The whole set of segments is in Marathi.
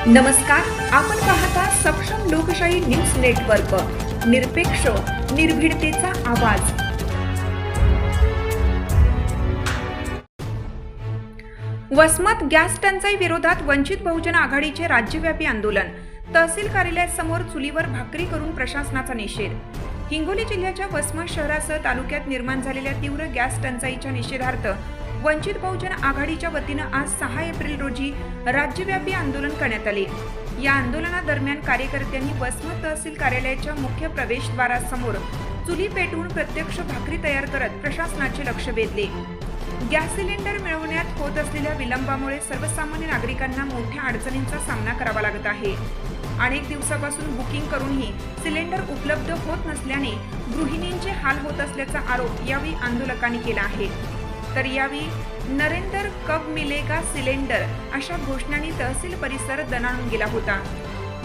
नमस्कार, आपण पाहता सक्षम लोकशाही न्यूज नेटवर्क, निरपेक्ष निर्भीडतेचा आवाज। वसमत गॅस टंचाई विरोधात वंचित बहुजन आघाडीचे राज्यव्यापी आंदोलन। तहसील कार्यालयासमोर चुलीवर भाकरी करून प्रशासनाचा निषेध। हिंगोली जिल्ह्याच्या वसमत शहरासह तालुक्यात निर्माण झालेल्या तीव्र गॅस टंचाईच्या निषेधार्थ वंचित बहुजन आघाडीच्या वतीनं आज 6 एप्रिल रोजी राज्यव्यापी आंदोलन करण्यात आले। या आंदोलनादरम्यान कार्यकर्त्यांनी वसमत तहसील कार्यालयाच्या मुख्य प्रवेशद्वारासमोर चुली पेटवून प्रत्यक्ष भाकरी तयार करत प्रशासनाचे लक्ष वेधले। गॅस सिलेंडर मिळवण्यात होत असलेल्या विलंबामुळे सर्वसामान्य नागरिकांना मोठ्या अडचणींचा सामना करावा लागत आहे। अनेक दिवसापासून बुकिंग करूनही सिलेंडर उपलब्ध होत नसल्याने गृहिणींचे हाल होत असल्याचा आरोप यावेळी आंदोलकांनी केला आहे। तर यावेळी नरेंद्र कब मिलेगा सिलेंडर अशा घोषणांनी तहसील परिसर दणाणून गेला होता।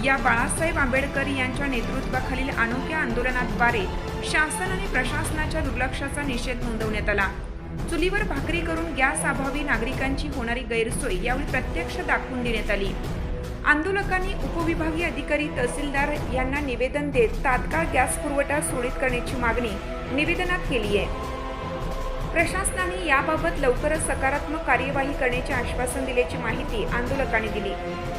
या बाळासाहेब आंबेडकर यांच्या नेतृत्वाखालील अनोख्या आंदोलनाद्वारे शासन आणि प्रशासनाच्या दुर्लक्षाचा निषेध नोंदवण्यात आला। चुलीवर भाकरी करून गॅस अभावी नागरिकांची होणारी गैरसोय यावेळी प्रत्यक्ष दाखवून देण्यात आली। आंदोलकांनी उपविभागीय अधिकारी तहसीलदार यांना निवेदन देत तात्काळ गॅस पुरवठा सुरळीत करण्याची मागणी निवेदनात केली आहे। प्रशासनाने याबाबत लवकरच सकारात्मक कार्यवाही करण्याचे आश्वासन दिल्याची माहिती आंदोलकांनी दिली।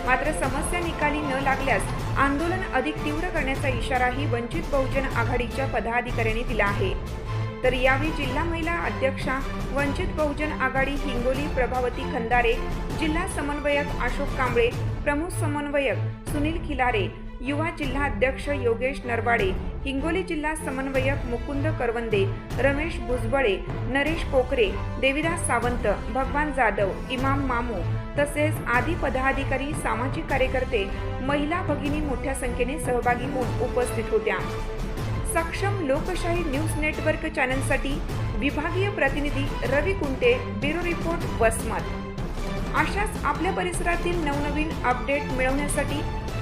मात्र समस्या निकाली न लागल्यास आंदोलन अधिक तीव्र करण्याचा इशाराही वंचित बहुजन आघाडीच्या पदाधिकाऱ्यांनी दिला आहे। तर यावेळी जिल्हा महिला अध्यक्षा वंचित बहुजन आघाडी हिंगोली प्रभावती खंदारे, जिल्हा समन्वयक अशोक कांबळे, प्रमुख समन्वयक सुनील खिलारे, युवा जिल्हा अध्यक्ष योगेश नरवाडे, हिंगोली जिल्हा समन्वयक मुकुंद करवंदे, रमेश भुजबळे, नरेश कोकरे, देवीदास सावंत, भगवान जाधव, इमाम मामू तसेच आदी पदाधिकारी, सामाजिक कार्यकर्ते, महिला भगिनी मोठ्या संख्येने सहभागी होऊन उपस्थित होत्या। सक्षम लोकशाही न्यूज नेटवर्क चॅनलसाठी विभागीय प्रतिनिधी रवी कुंटे, ब्युरो रिपोर्ट वसमत। अशाच आपल्या परिसरातील नवनवीन अपडेट मिळवण्यासाठी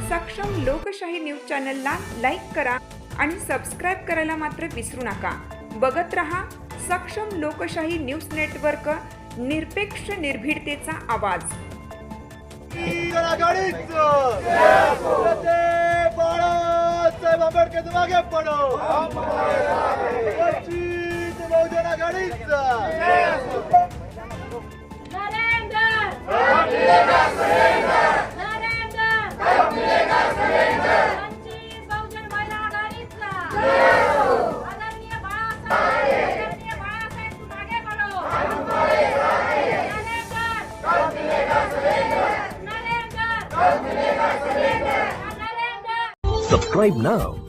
सक्षम लोकशाही न्यूज चॅनलला लाईक करा आणि सबस्क्राईब करायला मात्र विसरू नका। बघत रहा सक्षम लोकशाही न्यूज नेटवर्क, निरपेक्ष निर्भीडतेचा आवाज। Subscribe now